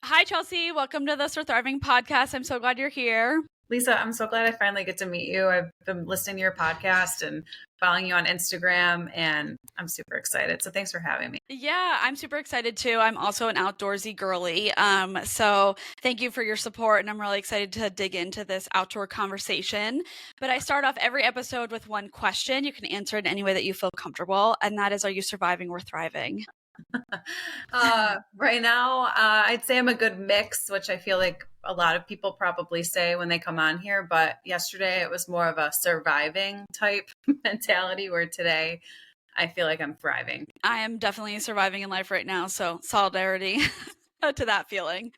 Hi, Chelsea. Welcome to the So Thriving podcast. I'm so glad you're here. Lisa, I'm so glad I finally get to meet you. I've been listening to your podcast and following you on Instagram, and I'm super excited. So thanks for having me. Yeah, I'm super excited too. I'm also an outdoorsy girly. So thank you for your support, and I'm really excited to dig into this outdoor conversation. But I start off every episode with one question. You can answer it any way that you feel comfortable, and that is, are you surviving or thriving? Right now, I'd say I'm a good mix, which I feel like a lot of people probably say when they come on here. But yesterday, it was more of a surviving type mentality, where today I feel like I'm thriving. I am definitely surviving in life right now, so solidarity to that feeling.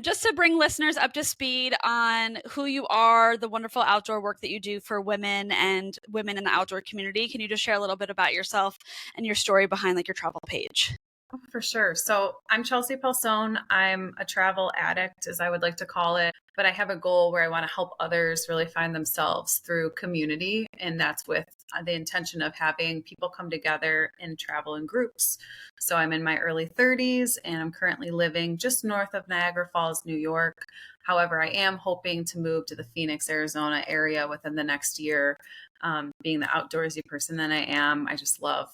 Just to bring listeners up to speed on who you are, the wonderful outdoor work that you do for women and women in the outdoor community, can you just share a little bit about yourself and your story behind your travel page? Oh, for sure. So I'm Chelsea Pelsone. I'm a travel addict, as I would like to call it, but I have a goal where I want to help others really find themselves through community. And that's with the intention of having people come together and travel in groups. So I'm in my early 30s and I'm currently living just north of Niagara Falls, New York. However, I am hoping to move to the Phoenix, Arizona area within the next year. Being the outdoorsy person that I am, I just love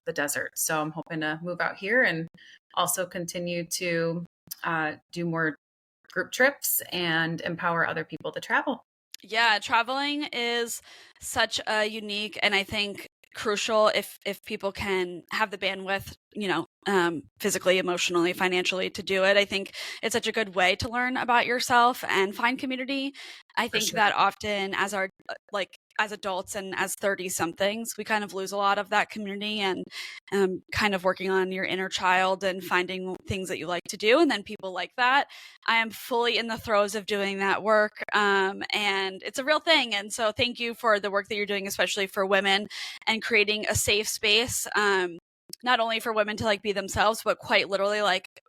the desert. So I'm hoping to move out here and also continue to do more group trips and empower other people to travel. Yeah, traveling is such a unique and I think crucial if people can have the bandwidth, physically, emotionally, financially to do it. I think it's such a good way to learn about yourself and find community. I For think sure. that often as adults and as 30 somethings, we kind of lose a lot of that community and kind of working on your inner child and finding things that you like to do. And then people like that. I am fully in the throes of doing that work. And it's a real thing. And so thank you for the work that you're doing, especially for women and creating a safe space. Not only for women to be themselves, but quite literally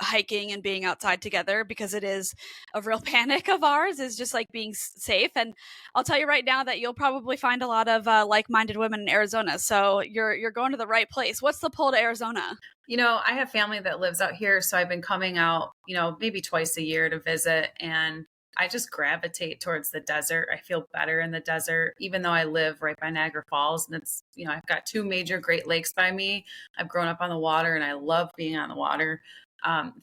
hiking and being outside together, because it is a real panic of ours is just being safe. And I'll tell you right now that you'll probably find a lot of like-minded women in Arizona. So you're going to the right place. What's the pull to Arizona? I have family that lives out here, so I've been coming out, maybe twice a year to visit, and I just gravitate towards the desert. I feel better in the desert, even though I live right by Niagara Falls, and it's, I've got two major Great Lakes by me. I've grown up on the water, and I love being on the water.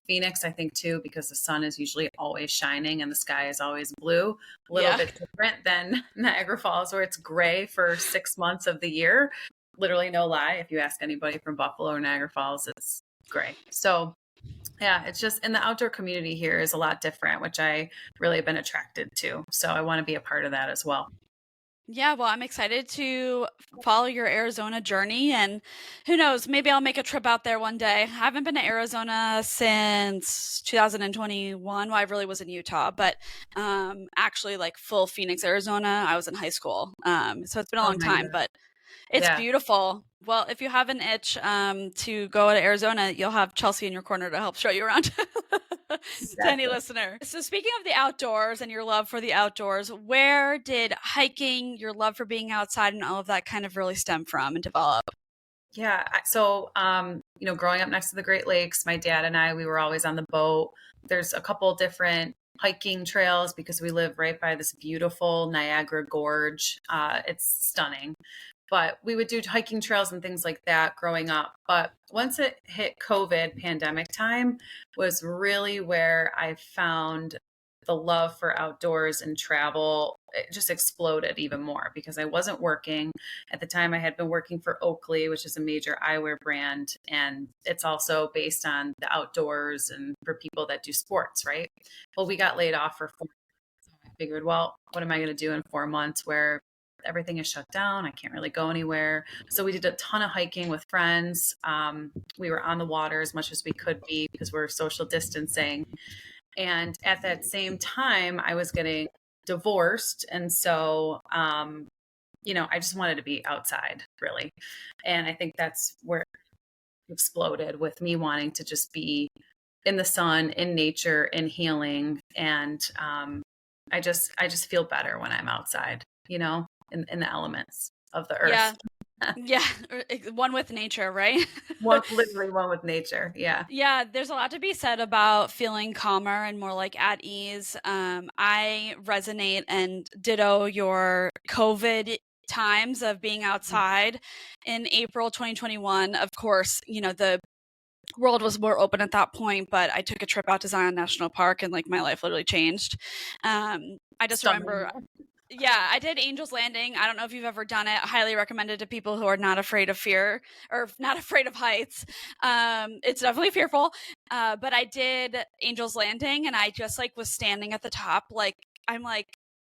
Phoenix, I think too, because the sun is usually always shining and the sky is always blue. A little bit different than Niagara Falls, where it's gray for 6 months of the year. Literally, no lie. If you ask anybody from Buffalo or Niagara Falls, it's gray. So yeah, it's just in the outdoor community here is a lot different, which I really have been attracted to. So I want to be a part of that as well. Yeah, well, I'm excited to follow your Arizona journey, and who knows, maybe I'll make a trip out there one day. I haven't been to Arizona since 2021. Well, I really was in Utah, but actually full Phoenix, Arizona, I was in high school. So it's been a long time, but it's beautiful. Well, if you have an itch to go to Arizona, you'll have Chelsea in your corner to help show you around. To any listener. So speaking of the outdoors and your love for the outdoors, where did hiking, your love for being outside and all of that kind of really stem from and develop? Yeah. So, growing up next to the Great Lakes, my dad and I, we were always on the boat. There's a couple different hiking trails because we live right by this beautiful Niagara Gorge. It's stunning. But we would do hiking trails and things like that growing up. But once it hit COVID pandemic time was really where I found the love for outdoors and travel. It just exploded even more because I wasn't working. At the time, I had been working for Oakley, which is a major eyewear brand. And it's also based on the outdoors and for people that do sports, right? Well, we got laid off for 4 months. So I figured, well, what am I going to do in 4 months where everything is shut down? I can't really go anywhere. So we did a ton of hiking with friends. We were on the water as much as we could be because we're social distancing. And at that same time, I was getting divorced. And so, I just wanted to be outside, really. And I think that's where it exploded with me wanting to just be in the sun, in nature, in healing. And I just feel better when I'm outside, in the elements of the earth. Yeah. Yeah, one with nature, right? Literally one with nature. Yeah. Yeah, there's a lot to be said about feeling calmer and more like at ease. I resonate and ditto your COVID times of being outside in April 2021. Of course, the world was more open at that point, but I took a trip out to Zion National Park and like my life literally changed. I just Stunning. remember, yeah, I did Angel's Landing. I don't know if you've ever done it. Highly recommended to people who are not afraid of fear or not afraid of heights. It's definitely fearful. But I did Angel's Landing and I just like was standing at the top.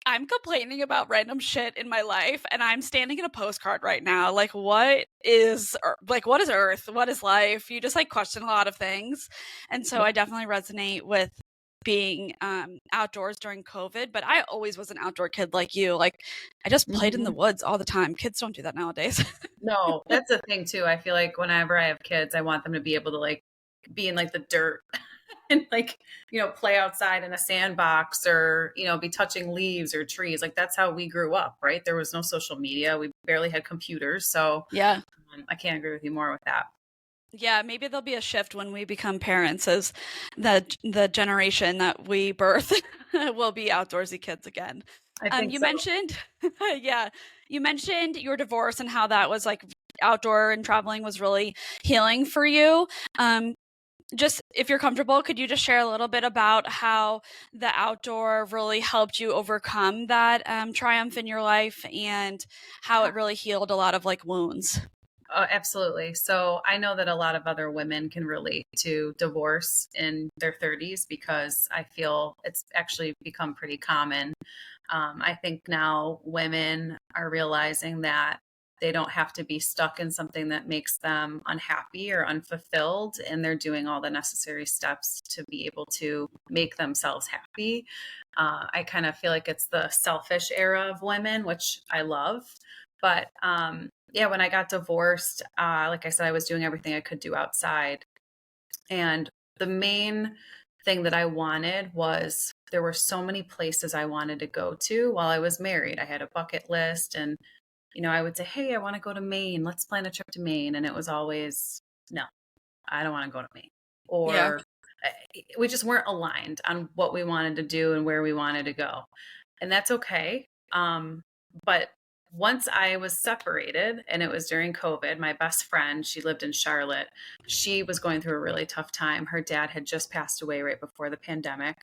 I'm complaining about random shit in my life and I'm standing in a postcard right now. Like what is Earth? What is life? You just like question a lot of things. And so I definitely resonate with being outdoors during COVID, but I always was an outdoor kid like you. Like I just played in the Mhm. woods all the time. Kids don't do that nowadays. No, that's the thing too. I feel like whenever I have kids, I want them to be able to like be in like the dirt and like, play outside in a sandbox or, be touching leaves or trees. Like that's how we grew up, right? There was no social media. We barely had computers. So Yeah. I can't agree with you more with that. Yeah, maybe there'll be a shift when we become parents as the generation that we birth will be outdoorsy kids again. I think You so. mentioned yeah, you mentioned your divorce and how that was like outdoor and traveling was really healing for you. Just if you're comfortable, could you just share a little bit about how the outdoor really helped you overcome that triumph in your life and how it really healed a lot of like wounds? Absolutely. So I know that a lot of other women can relate to divorce in their 30s because I feel it's actually become pretty common. I think now women are realizing that they don't have to be stuck in something that makes them unhappy or unfulfilled, and they're doing all the necessary steps to be able to make themselves happy. I kind of feel like it's the selfish era of women, which I love. But yeah, when I got divorced, like I said, I was doing everything I could do outside. And the main thing that I wanted was there were so many places I wanted to go to while I was married. I had a bucket list and, I would say, hey, I want to go to Maine. Let's plan a trip to Maine. And it was always, no, I don't want to go to Maine. Yeah. Or we just weren't aligned on what we wanted to do and where we wanted to go. And that's okay. But once I was separated, and it was during COVID, my best friend, she lived in Charlotte. She was going through a really tough time. Her dad had just passed away right before the pandemic.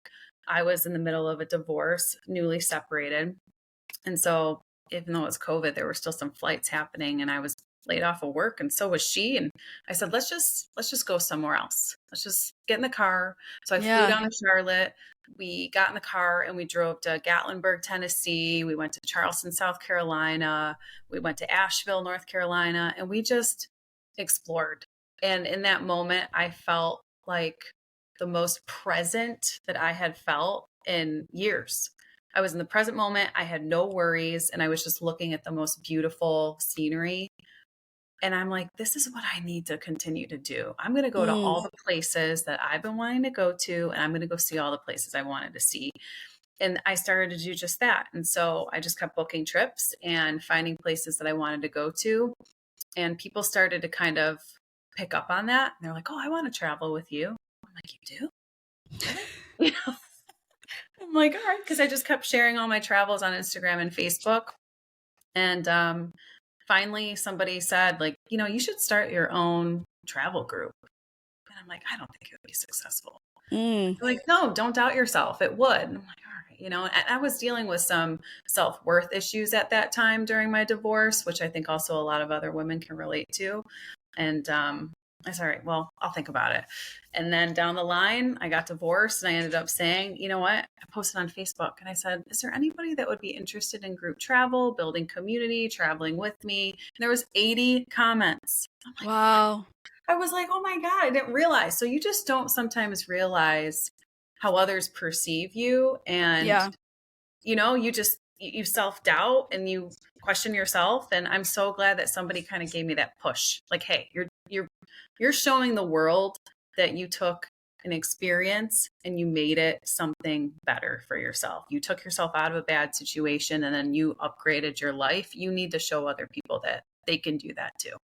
I was in the middle of a divorce, newly separated. And so, even though it was COVID, there were still some flights happening, and I was laid off of work, and so was she. And I said, let's just go somewhere else. Let's just get in the car. So I flew Yeah. down to Charlotte. We got in the car and we drove to Gatlinburg, Tennessee. We went to Charleston, South Carolina. We went to Asheville, North Carolina, and we just explored. And in that moment, I felt like the most present that I had felt in years. I was in the present moment. I had no worries and I was just looking at the most beautiful scenery. And I'm like, this is what I need to continue to do. I'm going to go to Mm. all the places that I've been wanting to go to, and I'm going to go see all the places I wanted to see. And I started to do just that. And so I just kept booking trips and finding places that I wanted to go to. And people started to kind of pick up on that. And they're like, oh, I want to travel with you. I'm like, you do? Really? I'm like, all right. Because I just kept sharing all my travels on Instagram and Facebook. And finally, somebody said, like, you should start your own travel group. And I'm like, I don't think it would be successful. Mm. They're like, no, don't doubt yourself. It would. And I'm like, all right. And I was dealing with some self worth issues at that time during my divorce, which I think also a lot of other women can relate to. And I said, all right, well, I'll think about it. And then down the line, I got divorced and I ended up saying, you know what? I posted on Facebook and I said, is there anybody that would be interested in group travel, building community, traveling with me? And there was 80 comments. I'm like, Wow. I was like, oh my God, I didn't realize. So you just don't sometimes realize how others perceive you. And, Yeah. you self-doubt and you question yourself. And I'm so glad that somebody kind of gave me that push. Like, hey, you're showing the world that you took an experience and you made it something better for yourself. You took yourself out of a bad situation and then you upgraded your life. You need to show other people that they can do that too.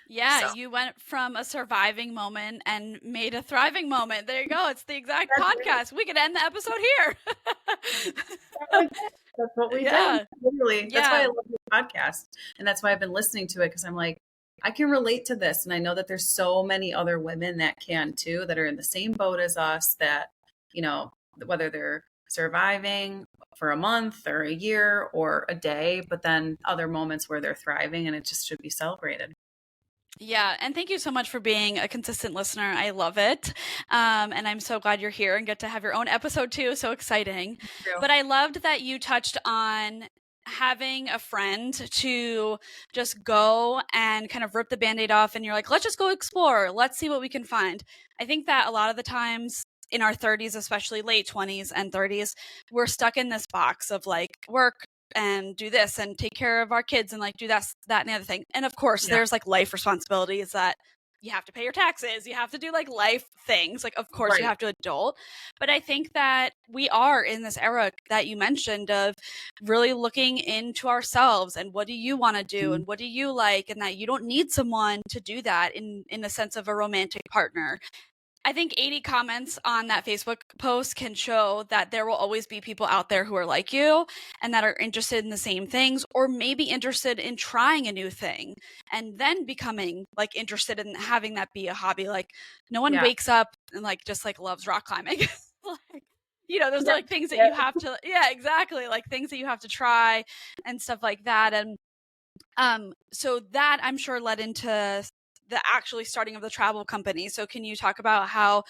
Yeah, So you went from a surviving moment and made a thriving moment. There you go. It's the exact that's podcast. We could end the episode here. like that. That's what we did. Yeah. Literally. That's why I Yeah. love this podcast. And that's why I've been listening to it, because I'm like, I can relate to this. And I know that there's so many other women that can too, that are in the same boat as us, that, you know, whether they're surviving for a month or a year or a day, but then other moments where they're thriving, and it just should be celebrated. Yeah, and thank you so much for being a consistent listener. I love it. And I'm so glad you're here and get to have your own episode too. So exciting. True. But I loved that you touched on having a friend to just go and kind of rip the band-aid off, and you're like, let's just go explore. Let's see what we can find. I think that a lot of the times in our 30s, especially late 20s and 30s, we're stuck in this box of like work and do this and take care of our kids and like do that and the other thing. And of course, Yeah. there's like life responsibilities that you have to pay your taxes, you have to do like life things. Like, of course, you Right. have to adult. But I think that we are in this era that you mentioned of really looking into ourselves and what do you want to do and what do you like, and that you don't need someone to do that in the sense of a romantic partner. I think 80 comments on that Facebook post can show that there will always be people out there who are like you and that are interested in the same things, or maybe interested in trying a new thing and then becoming like interested in having that be a hobby. Like, no one Yeah. wakes up and like just like loves rock climbing. Like, you know, there's Yeah. like things that you have to, yeah, exactly. Like things that you have to try and stuff like that. And so that I'm sure led into the actually starting of the travel company. So can you talk about how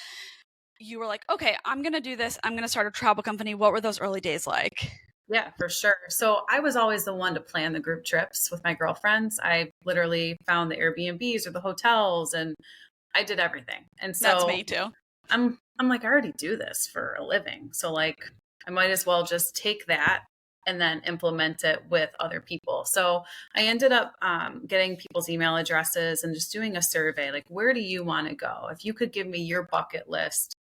you were like, okay, I'm going to do this. I'm going to start a travel company. What were those early days like? Yeah, for sure. So I was always the one to plan the group trips with my girlfriends. I literally found the Airbnbs or the hotels, and I did everything. And That's so me too. I'm like, I already do this for a living. So like I might as well just take that and then implement it with other people. So I ended up getting people's email addresses and just doing a survey. Like, where do you want to go? If you could give me your bucket list,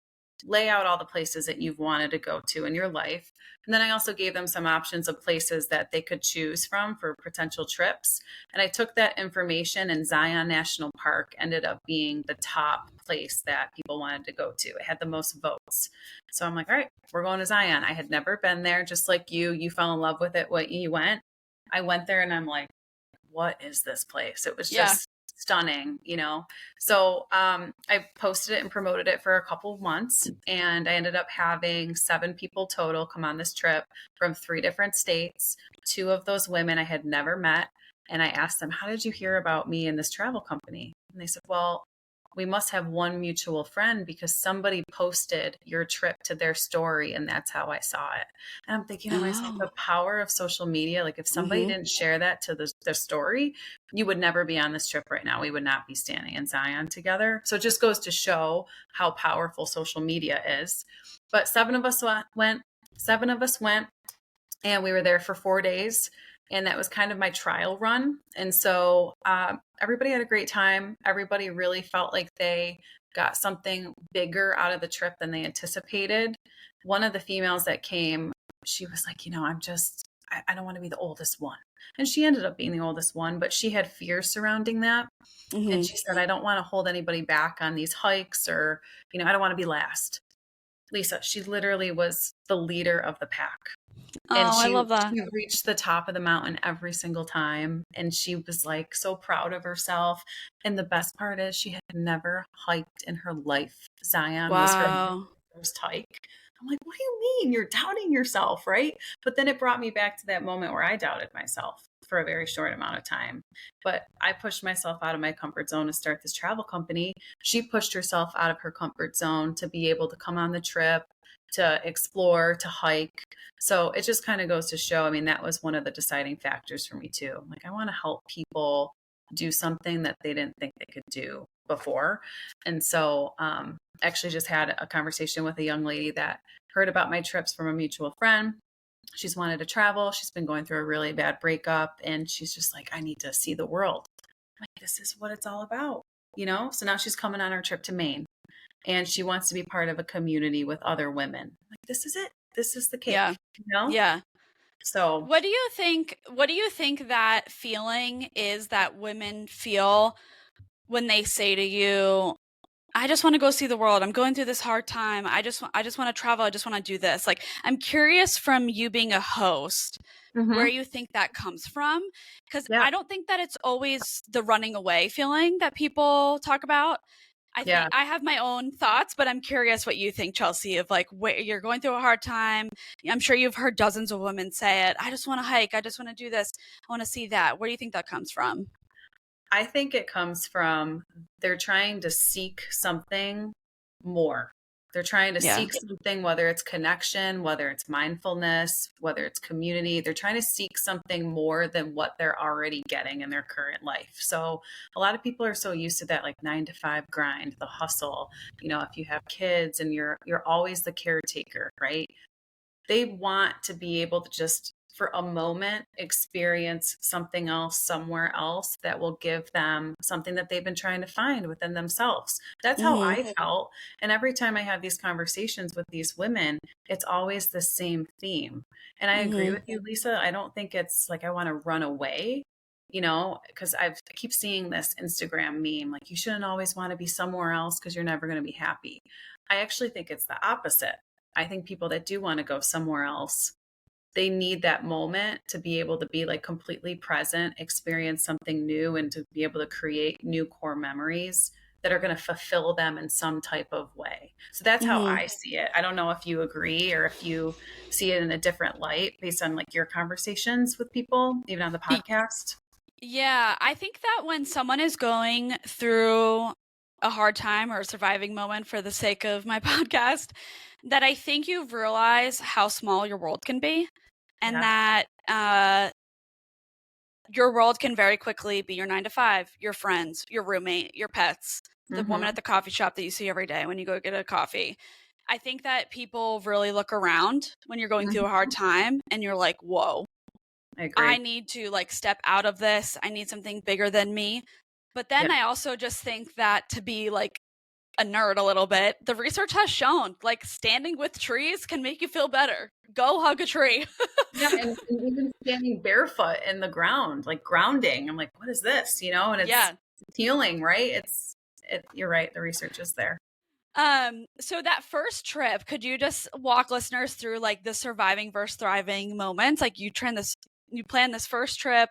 lay out all the places that you've wanted to go to in your life. And then I also gave them some options of places that they could choose from for potential trips. And I took that information, and Zion National Park ended up being the top place that people wanted to go to. It had the most votes. So I'm like, all right, we're going to Zion. I had never been there, just like you fell in love with it when you went. I went there and I'm like, what is this place? It was just stunning, you know? So I posted it and promoted it for a couple of months, and I ended up having 7 people total come on this trip from 3 different states. 2 of those women I had never met. And I asked them, how did you hear about me and this travel company? And they said, well, we must have one mutual friend because somebody posted your trip to their story, and that's how I saw it. And I'm thinking to myself, the power of social media. Like, if somebody didn't share that to the story, you would never be on this trip right now. We would not be standing in Zion together. So it just goes to show how powerful social media is. But 7 of us went. 7 of us went, and we were there for 4 days. And that was kind of my trial run. And so everybody had a great time. Everybody really felt like they got something bigger out of the trip than they anticipated. One of the females that came, she was like, you know, I don't want to be the oldest one. And she ended up being the oldest one, but she had fears surrounding that. And she said, I don't want to hold anybody back on these hikes, or, you know, I don't want to be last. Lisa, she literally was the leader of the pack. And I love that. she reached the top of the mountain every single time. And she was like so proud of herself. And the best part is, she had never hiked in her life. Zion was her first hike. I'm like, what do you mean? You're doubting yourself, right? But then it brought me back to that moment where I doubted myself for a very short amount of time. But I pushed myself out of my comfort zone to start this travel company. She pushed herself out of her comfort zone to be able to come on the trip, to explore, to hike. So it just kind of goes to show, I mean, that was one of the deciding factors for me too. Like, I want to help people do something that they didn't think they could do before. And so actually just had a conversation with a young lady that heard about my trips from a mutual friend. She's wanted to travel. She's been going through a really bad breakup, and she's just like, I need to see the world. I'm like, this is what it's all about, you know? So now she's coming on her trip to Maine, and she wants to be part of a community with other women. Like, this is it. This is the cake, Yeah. you know? Yeah. So, what do you think that feeling is that women feel when they say to you, I just want to go see the world. I'm going through this hard time. I just want to travel. I just want to do this. Like, I'm curious from you being a host where hmm you think that comes from, because yeah, I don't think that it's always the running away feeling that people talk about. I think yeah. I have my own thoughts, but I'm curious what you think, Chelsea, of like where you're going through a hard time. I'm sure you've heard dozens of women say it. I just want to hike. I just want to do this. I want to see that. Where do you think that comes from? I think it comes from they're trying to seek something more. They're trying to Yeah. seek something, whether it's connection, whether it's mindfulness, whether it's community. They're trying to seek something more than what they're already getting in their current life. So a lot of people are so used to that like 9 to 5 grind, the hustle. If you have kids and you're always the caretaker, right? They want to be able to just for a moment experience something else somewhere else that will give them something that they've been trying to find within themselves. That's how Mm-hmm. I felt. And every time I have these conversations with these women, it's always the same theme. And I agree Mm-hmm. with you, Lisa. I don't think it's like I want to run away. Because I keep seeing this Instagram meme, like you shouldn't always want to be somewhere else because you're never going to be happy. I actually think it's the opposite. I think people that do want to go somewhere else, they need that moment to be able to be like completely present, experience something new, and to be able to create new core memories that are going to fulfill them in some type of way. So that's how Mm-hmm. I see it. I don't know if you agree or if you see it in a different light based on like your conversations with people, even on the podcast. Yeah, I think that when someone is going through a hard time or a surviving moment for the sake of my podcast, that I think you realize how small your world can be, and Yeah. that your world can very quickly be your 9 to 5, your friends, your roommate, your pets, the woman hmm at the coffee shop that you see every day when you go get a coffee. I think that people really look around when you're going through a hard time and you're like, whoa, I I agree. need to like step out of this. I need something bigger than me. But Yeah. then I also just think that to be like a nerd a little bit, the research has shown like standing with trees can make you feel better. Go hug a tree. Yeah, and even standing barefoot in the ground, like grounding. I'm like, what is this? And it's Yeah. healing, right? You're right. The research is there. So that first trip, could you just walk listeners through like the surviving versus thriving moments? Like you planned this first trip,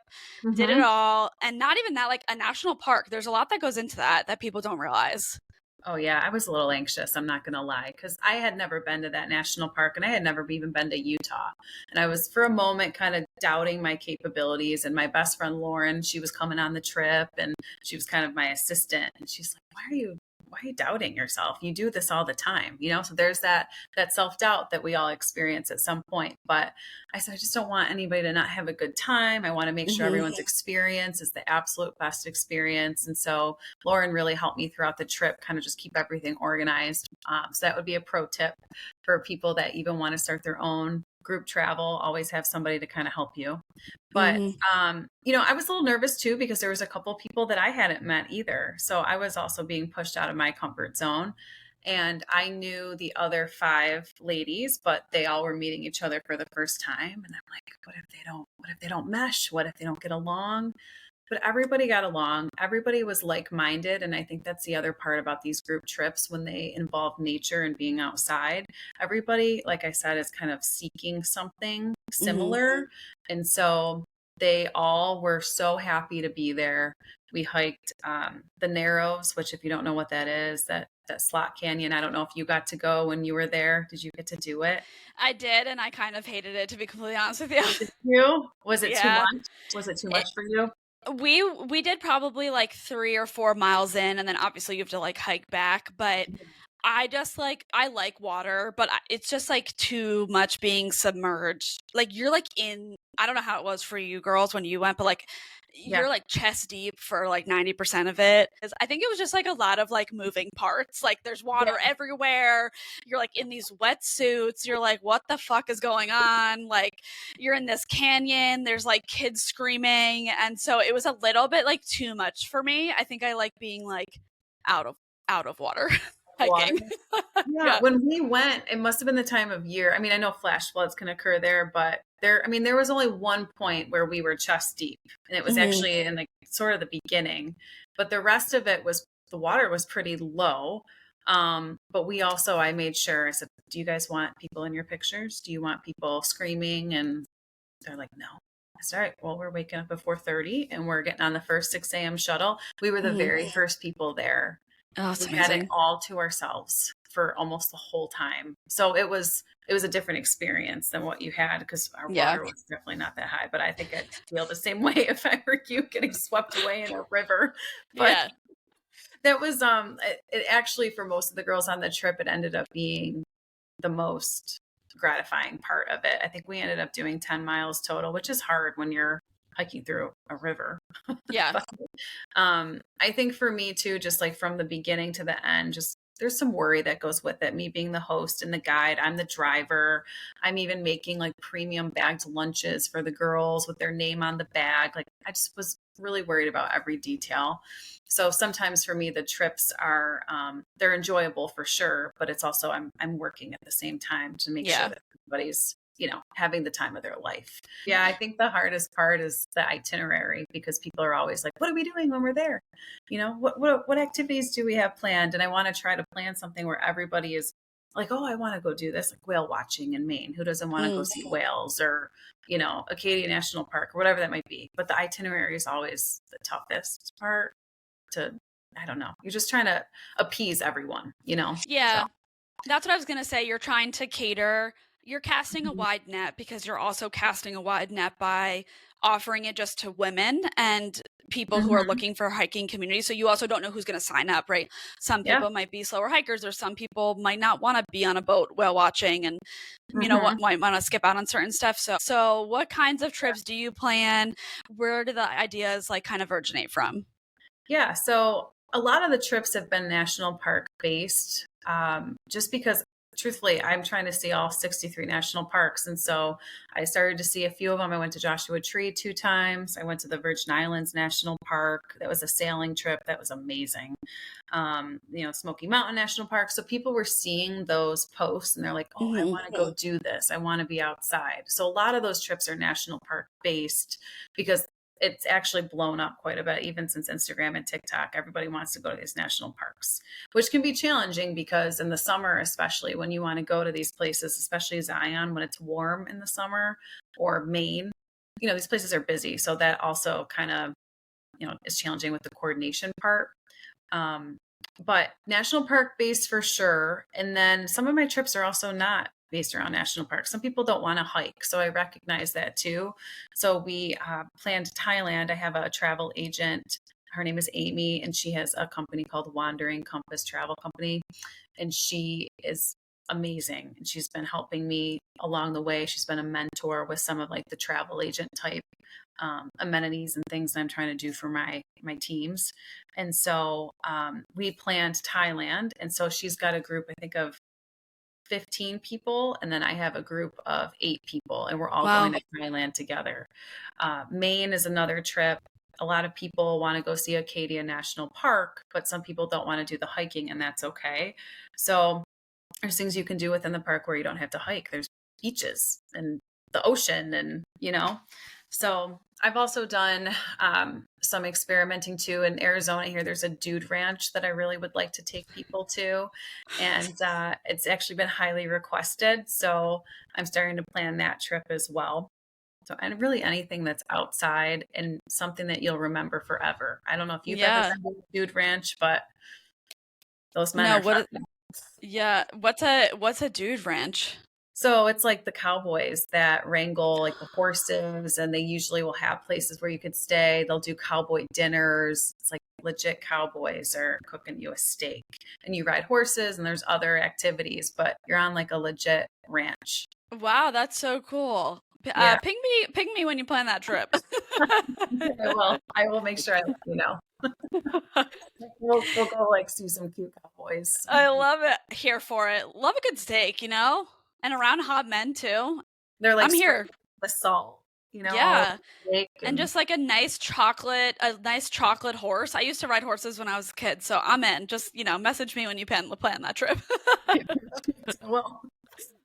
did it hmm all, and not even that, like a national park. There's a lot that goes into that people don't realize. Oh yeah, I was a little anxious. I'm not gonna lie, because I had never been to that national park, and I had never even been to Utah. And I was for a moment kind of doubting my capabilities. And my best friend Lauren, she was coming on the trip, and she was kind of my assistant. And she's like, Why are you doubting yourself? You do this all the time, So there's that self doubt that we all experience at some point. But I said, I just don't want anybody to not have a good time. I want to make sure Mm-hmm. everyone's experience is the absolute best experience. And so Lauren really helped me throughout the trip, kind of just keep everything organized. So that would be a pro tip for people that even want to start their own group travel. Always have somebody to kind of help you. But Mm-hmm. I was a little nervous too because there was a couple people that I hadn't met either. So I was also being pushed out of my comfort zone. And I knew the other 5 ladies, but they all were meeting each other for the first time. And I'm like, what if they don't mesh? What if they don't get along? But everybody got along. Everybody was like-minded. And I think that's the other part about these group trips when they involve nature and being outside. Everybody, like I said, is kind of seeking something Mm-hmm. similar. And so they all were so happy to be there. We hiked the Narrows, which if you don't know what that is, that slot canyon. I don't know if you got to go when you were there. Did you get to do it? I did, and I kind of hated it, to be completely honest with you. You? Was it too Yeah. much? Was it too much for you? We did probably like 3 or 4 miles in, and then obviously you have to like hike back. But I just like I like water, but it's just like too much being submerged. Like you're like in. I don't know how it was for you girls when you went, but like Yeah. you're like chest deep for like 90% of it. 'Cause I think it was just like a lot of like moving parts. Like there's water Yeah. everywhere. You're like in these wetsuits. You're like, what the fuck is going on? Like you're in this canyon. There's like kids screaming, and so it was a little bit like too much for me. I think I like being like out of out of water. water. hiking. Yeah, Yeah. when we went, it must have been the time of year. I mean, I know flash floods can occur there, but there was only one point where we were chest deep, and it was Mhm. actually in like sort of the beginning, but the rest of it was the water was pretty low. But I made sure, I said, do you guys want people in your pictures? Do you want people screaming? And they're like, no. I said, all right, well, we're waking up at 4:30 and we're getting on the first 6 a.m. shuttle. We were the Mhm. very first people there. Oh, it's We had it amazing. all to ourselves for almost the whole time. So it was a different experience than what you had because our Yeah. water was definitely not that high. But I think I'd feel the same way if I were you getting swept away in a river. But Yeah. that was it actually, for most of the girls on the trip, it ended up being the most gratifying part of it. I think we ended up doing 10 miles total, which is hard when you're hiking through a river. Yeah. But I think for me too, just like from the beginning to the end, just there's some worry that goes with it. Me being the host and the guide, I'm the driver. I'm even making like premium bagged lunches for the girls with their name on the bag. Like I just was really worried about every detail. So sometimes for me, the trips are they're enjoyable for sure, but it's also I'm working at the same time to make sure Yeah. that everybody's having the time of their life. Yeah, I think the hardest part is the itinerary because people are always like, what are we doing when we're there? What activities do we have planned? And I want to try to plan something where everybody is like, oh, I want to go do this, like whale watching in Maine. Who doesn't want to go Mm. see whales, or Acadia National Park, or whatever that might be? But the itinerary is always the toughest part to, I don't know. You're just trying to appease everyone. So Yeah. That's what I was going to say. You're trying to cater, you're casting a wide net because you're also casting a wide net by offering it just to women and people who are Mhm. looking for hiking community. So you also don't know who's going to sign up, right? Some Yeah. people might be slower hikers, or some people might not want to be on a boat whale watching and, what Mhm. might want to skip out on certain stuff. So what kinds of trips do you plan? Where do the ideas like kind of originate from? Yeah, so a lot of the trips have been national park based, just because truthfully, I'm trying to see all 63 national parks. And so I started to see a few of them. I went to Joshua Tree 2 times. I went to the Virgin Islands National Park. That was a sailing trip. That was amazing. Smoky Mountain National Park. So people were seeing those posts and they're like, oh, I Hmm. want to go do this. I want to be outside. So a lot of those trips are national park based because it's actually blown up quite a bit, even since Instagram and TikTok. Everybody wants to go to these national parks, which can be challenging because in the summer, especially when you want to go to these places, especially Zion, when it's warm in the summer, or Maine, these places are busy. So that also kind of, is challenging with the coordination part. Um, but national park based for sure. And then some of my trips are also not based around national parks. Some people don't want to hike. So I recognize that too. So we planned Thailand. I have a travel agent. Her name is Amy, and she has a company called Wandering Compass Travel Company. And she is amazing. And she's been helping me along the way. She's been a mentor with some of like the travel agent type amenities and things that I'm trying to do for my teams. And so we planned Thailand. And so she's got a group, I think, of 15 people. And then I have a group of 8 people, and we're all going Wow. to Thailand together. Maine is another trip. A lot of people want to go see Acadia National Park, but some people don't want to do the hiking, and that's okay. So there's things you can do within the park where you don't have to hike. There's beaches and the ocean, and. So I've also done some experimenting too in Arizona. Here, there's a dude ranch that I really would like to take people to, and it's actually been highly requested. So I'm starting to plan that trip as well. So, and really anything that's outside and something that you'll remember forever. I don't know if you've ever Yeah. been to a dude ranch, but those men No, are what? fun. Yeah. What's a dude ranch? So it's like the cowboys that wrangle like the horses, and they usually will have places where you could stay. They'll do cowboy dinners. It's like legit cowboys are cooking you a steak, and you ride horses, and there's other activities, but you're on like a legit ranch. Wow, that's so cool. Yeah. Ping me when you plan that trip. I will make sure I let you know. We'll go like see some cute cowboys. I love it. Here for it. Love a good steak, and around hot men too. They're like I'm sprinkled here. with salt. Yeah. lake And just like a nice chocolate horse. I used to ride horses when I was a kid, so I'm in. Just, message me when you plan that trip. well,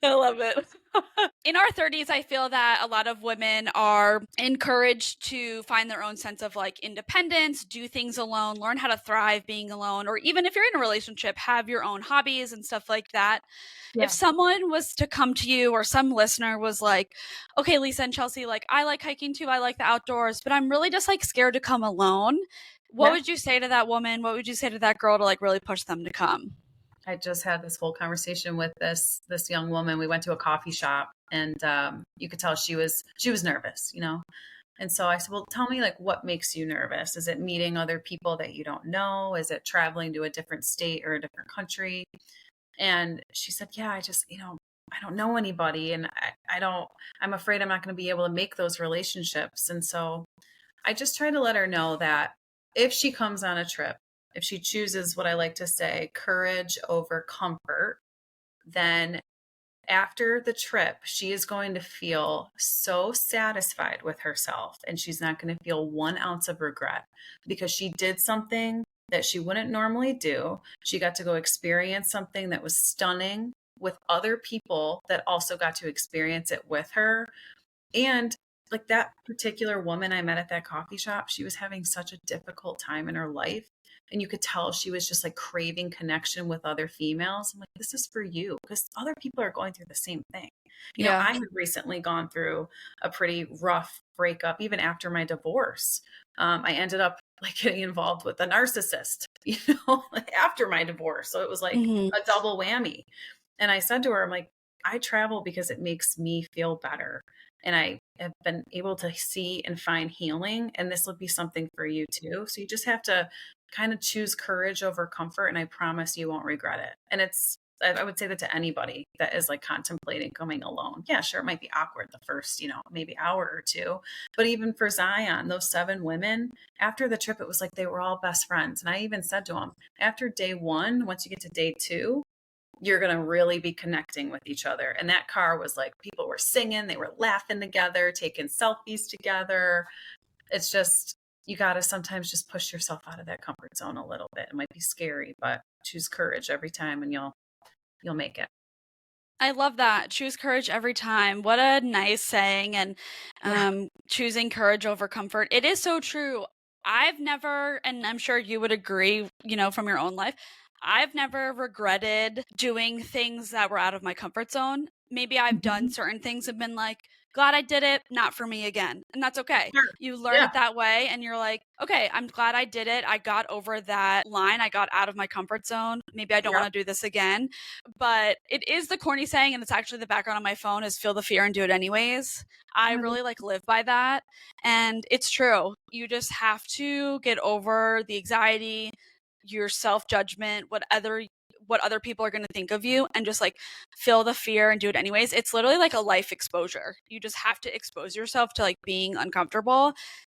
I love it. In our 30s, I feel that a lot of women are encouraged to find their own sense of like independence, do things alone, learn how to thrive being alone, or even if you're in a relationship, have your own hobbies and stuff like that. If yeah, someone was to come to you or some listener was like, okay, Lisa and Chelsea, like I like hiking too, I like the outdoors, but I'm really just like scared to come alone. What yeah. would you say to that woman? What would you say to that girl to like really push them to come? I just had this whole conversation with this young woman. We went to a coffee shop, and you could tell she was nervous, And so I said, "Well, tell me, like, what makes you nervous? Is it meeting other people that you don't know? Is it traveling to a different state or a different country?" And she said, "Yeah, I just, I don't know anybody, and I don't. I'm afraid I'm not going to be able to make those relationships." And so I just try to let her know that if she comes on a trip, if she chooses what I like to say, courage over comfort, then after the trip, she is going to feel so satisfied with herself and she's not going to feel 1 ounce of regret because she did something that she wouldn't normally do. She got to go experience something that was stunning with other people that also got to experience it with her. And like that particular woman I met at that coffee shop, she was having such a difficult time in her life. And you could tell she was just like craving connection with other females. I'm like, this is for you because other people are going through the same thing. Yeah. I have recently gone through a pretty rough breakup, even after my divorce. I ended up like getting involved with a narcissist, like after my divorce. So it was like Hmm. a double whammy. And I said to her, I'm like, I travel because it makes me feel better. And I have been able to see and find healing. And this will be something for you too. So you just have to kind of choose courage over comfort. And I promise you won't regret it. And I would say that to anybody that is like contemplating going alone. Yeah, sure, it might be awkward the first, maybe hour or two. But even for Zion, those 7 women, after the trip, it was like they were all best friends. And I even said to them, after day 1, once you get to day 2, you're going to really be connecting with each other. And that car was like people were singing, they were laughing together, taking selfies together. It's just, you got to sometimes just push yourself out of that comfort zone a little bit. It might be scary, but choose courage every time and you'll make it. I love that. Choose courage every time. What a nice saying. And Yeah. choosing courage over comfort. It is so true. I've never, and I'm sure you would agree, from your own life, I've never regretted doing things that were out of my comfort zone. Maybe I've done Mhm. certain things and been like, glad I did it, not for me again. And that's okay. Sure. You learn Yeah. it that way and you're like, okay, I'm glad I did it. I got over that line. I got out of my comfort zone. Maybe I don't Yeah. want to do this again. But it is the corny saying, and it's actually the background on my phone is feel the fear and do it anyways. I really like live by that. And it's true. You just have to get over the anxiety, your self-judgment, what other people are going to think of you, and just like feel the fear and do it anyways. It's literally like a life exposure. You just have to expose yourself to like being uncomfortable,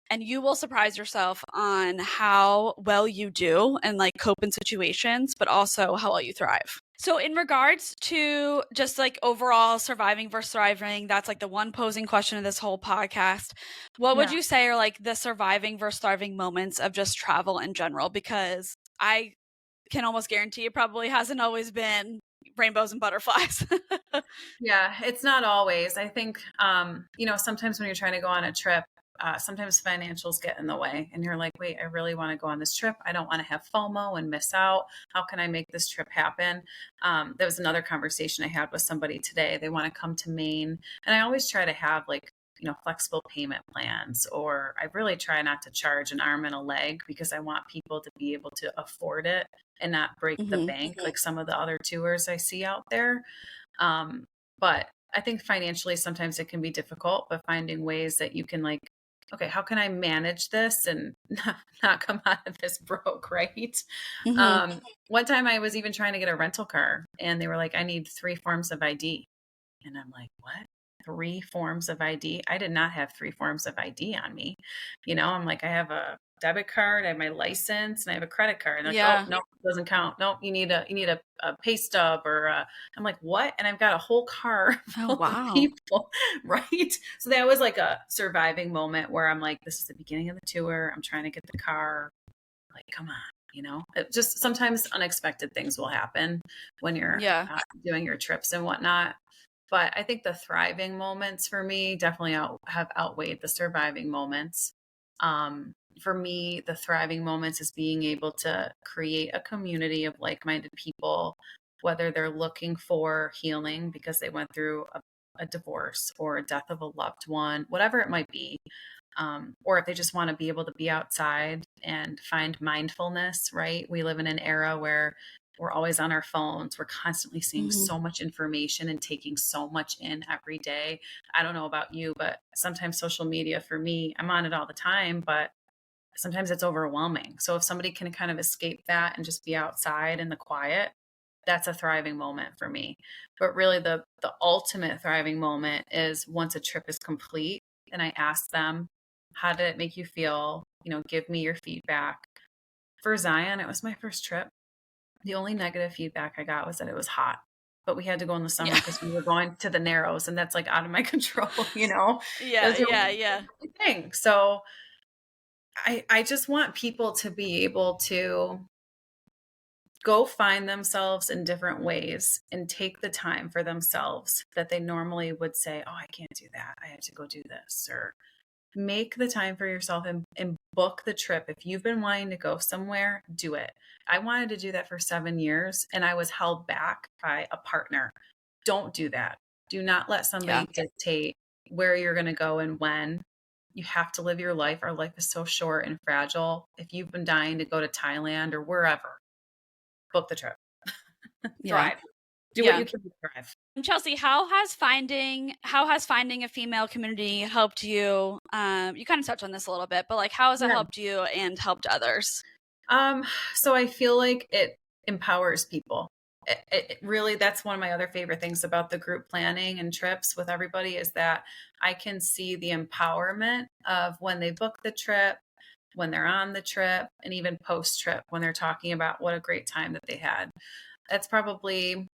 and you will surprise yourself on how well you do and like cope in situations, but also how well you thrive. So in regards to just like overall surviving versus thriving, that's like the one posing question of this whole podcast. What would Yeah. you say are like the surviving versus thriving moments of just travel in general? Because I can almost guarantee it probably hasn't always been rainbows and butterflies. Yeah, it's not always. I think, sometimes when you're trying to go on a trip, sometimes financials get in the way and you're like, wait, I really want to go on this trip. I don't want to have FOMO and miss out. How can I make this trip happen? There was another conversation I had with somebody today. They want to come to Maine. And I always try to have like, flexible payment plans, or I really try not to charge an arm and a leg because I want people to be able to afford it and not break the Hmm. bank like some of the other tours I see out there. Um, but I think financially, sometimes it can be difficult, but finding ways that you can like, okay, how can I manage this and not come out of this broke, right? Hmm. One time I was even trying to get a rental car and they were like, I need 3 forms of ID. And I'm like, what? 3 forms of ID? I did not have 3 forms of ID on me. I'm like, I have a debit card, I have my license, and I have a credit card. And they're like, oh, Yeah. no, it doesn't count. No, you need a pay stub or I'm like, what? And I've got a whole car Oh, full of wow. people, right? So that was like a surviving moment where I'm like, this is the beginning of the tour. I'm trying to get the car. Like, come on, it just sometimes unexpected things will happen when you're Yeah. doing your trips and whatnot. But I think the thriving moments for me definitely have outweighed the surviving moments. For me, the thriving moments is being able to create a community of like-minded people, whether they're looking for healing because they went through a divorce or a death of a loved one, whatever it might be. Or if they just want to be able to be outside and find mindfulness, right? We live in an era where we're always on our phones. We're constantly seeing Mhm. so much information and taking so much in every day. I don't know about you, but sometimes social media for me, I'm on it all the time, but sometimes it's overwhelming. So if somebody can kind of escape that and just be outside in the quiet, that's a thriving moment for me. But really the ultimate thriving moment is once a trip is complete and I ask them, how did it make you feel? Give me your feedback. For Zion, it was my first trip. The only negative feedback I got was that it was hot. But we had to go in the summer Yeah. because we were going to the Narrows, and that's like out of my control. Yeah, That's the yeah, only yeah. thing. So I just want people to be able to go find themselves in different ways and take the time for themselves that they normally would say, oh, I can't do that. I have to go do this. Or make the time for yourself and book the trip. If you've been wanting to go somewhere, do it. I wanted to do that for 7 years and I was held back by a partner. Don't do that. Do not let Yeah. somebody dictate where you're going to go and when. You have to live your life. Our life is so short and fragile. If you've been dying to go to Thailand or wherever, book the trip. Yeah. Thrive. Do what Yeah. you can to thrive. Chelsea, how has finding a female community helped you? You kind of touched on this a little bit, but like, how has it Yeah. helped you and helped others? Um, so I feel like it empowers people. It really, that's one of my other favorite things about the group planning and trips with everybody is that I can see the empowerment of when they book the trip, when they're on the trip, and even post trip when they're talking about what a great time that they had. That's probably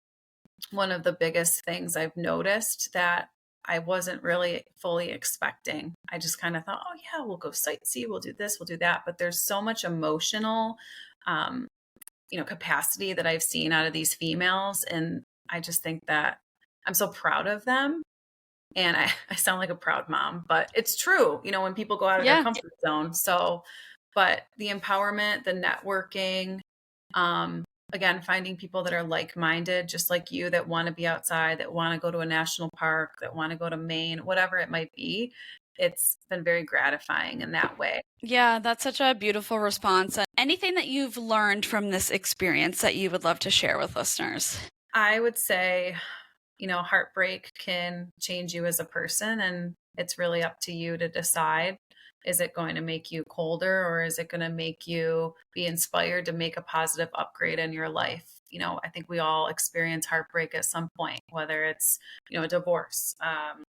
one of the biggest things I've noticed that I wasn't really fully expecting. I just kind of thought, oh, yeah, we'll go sightsee, we'll do this, we'll do that. But there's so much emotional, um, capacity that I've seen out of these females. And I just think that I'm so proud of them. And I sound like a proud mom, but it's true, when people go out of their Yeah. comfort zone. So, but the empowerment, the networking, um, again, finding people that are like-minded, just like you, that want to be outside, that want to go to a national park, that want to go to Maine, whatever it might be. It's been very gratifying in that way. Yeah, that's such a beautiful response. Anything that you've learned from this experience that you would love to share with listeners? I would say, heartbreak can change you as a person, and it's really up to you to decide. Is it going to make you colder or is it going to make you be inspired to make a positive upgrade in your life? I think we all experience heartbreak at some point, whether it's, a divorce,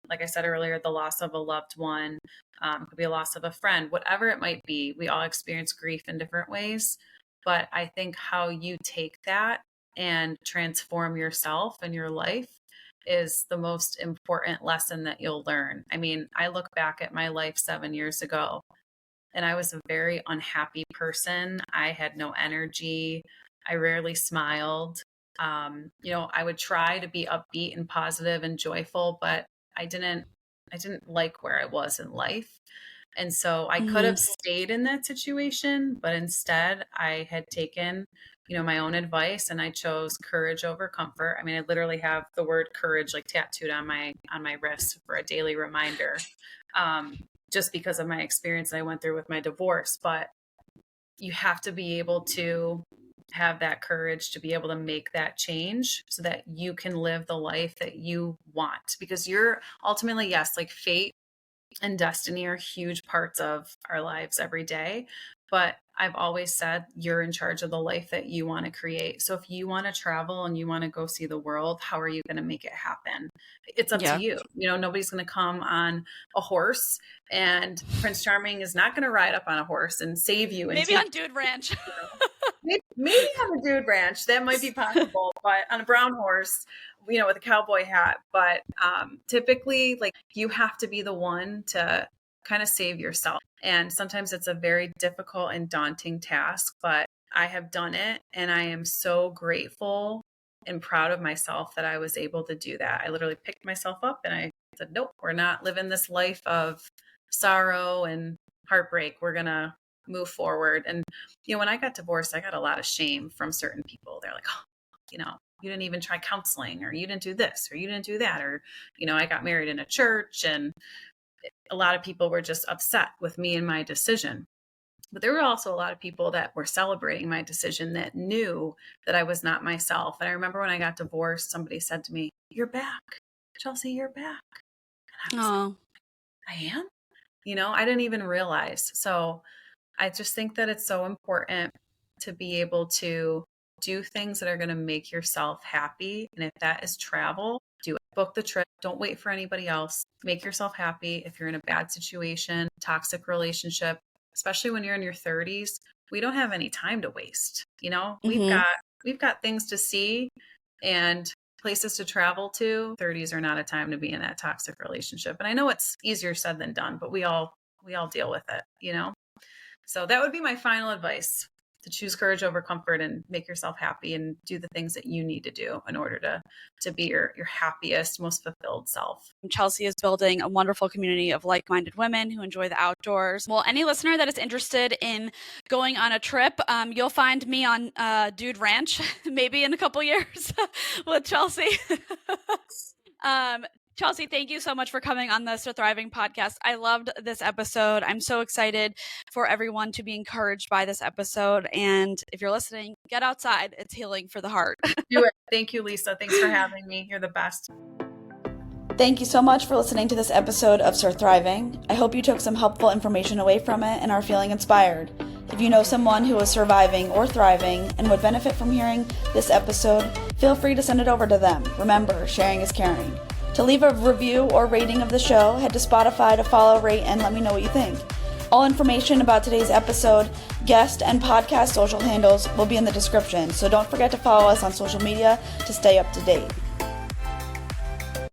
like I said earlier, the loss of a loved one, could be a loss of a friend, whatever it might be. We all experience grief in different ways. But I think how you take that and transform yourself and your life is the most important lesson that you'll learn. I mean, I look back at my life 7 years ago and I was a very unhappy person. I had no energy. I rarely smiled. I would try to be upbeat and positive and joyful, but I didn't like where I was in life. And so I could Hmm. have stayed in that situation, but instead I had taken, my own advice and I chose courage over comfort. I mean, I literally have the word courage like tattooed on my wrist for a daily reminder. Just because of my experience that I went through with my divorce, but you have to be able to have that courage to be able to make that change so that you can live the life that you want because you're ultimately, yes, like fate and destiny are huge parts of our lives every day. But I've always said you're in charge of the life that you want to create. So if you want to travel and you want to go see the world, how are you going to make it happen? It's up to Yeah. you. Nobody's going to come on a horse, and Prince Charming is not going to ride up on a horse and save you. And Maybe on Dude Ranch. maybe on a dude ranch, that might be possible, but on a brown horse, with a cowboy hat. But typically, like, you have to be the one to kind of save yourself. And sometimes it's a very difficult and daunting task, but I have done it, and I am so grateful and proud of myself that I was able to do that. I literally picked myself up and I said, nope, we're not living this life of sorrow and heartbreak. We're going to move forward. And, when I got divorced, I got a lot of shame from certain people. They're like, oh, you didn't even try counseling, or you didn't do this, or you didn't do that. Or, I got married in a church, and a lot of people were just upset with me and my decision. But there were also a lot of people that were celebrating my decision, that knew that I was not myself. And I remember when I got divorced, somebody said to me, "You're back. Chelsea, you're back." And I was like, I am? I didn't even realize. So I just think that it's so important to be able to do things that are going to make yourself happy. And if that is travel, do it. Book the trip. Don't wait for anybody else. Make yourself happy. If you're in a bad situation, toxic relationship, especially when you're in your 30s, we don't have any time to waste. We've got things to see and places to travel to. 30s are not a time to be in that toxic relationship. And I know it's easier said than done, but we all deal with it, So that would be my final advice: to choose courage over comfort and make yourself happy, and do the things that you need to do in order to be your happiest, most fulfilled self. Chelsea is building a wonderful community of like-minded women who enjoy the outdoors. Well, any listener that is interested in going on a trip, you'll find me on Dude Ranch, maybe in a couple years with Chelsea. Chelsea, thank you so much for coming on the So Thriving podcast. I loved this episode. I'm so excited for everyone to be encouraged by this episode. And if you're listening, get outside. It's healing for the heart. Do it. Thank you, Lisa. Thanks for having me. You're the best. Thank you so much for listening to this episode of So Thriving. I hope you took some helpful information away from it and are feeling inspired. If you know someone who is surviving or thriving and would benefit from hearing this episode, feel free to send it over to them. Remember, sharing is caring. To leave a review or rating of the show, head to Spotify to follow, rate, and let me know what you think. All information about today's episode, guest, and podcast social handles will be in the description, so don't forget to follow us on social media to stay up to date.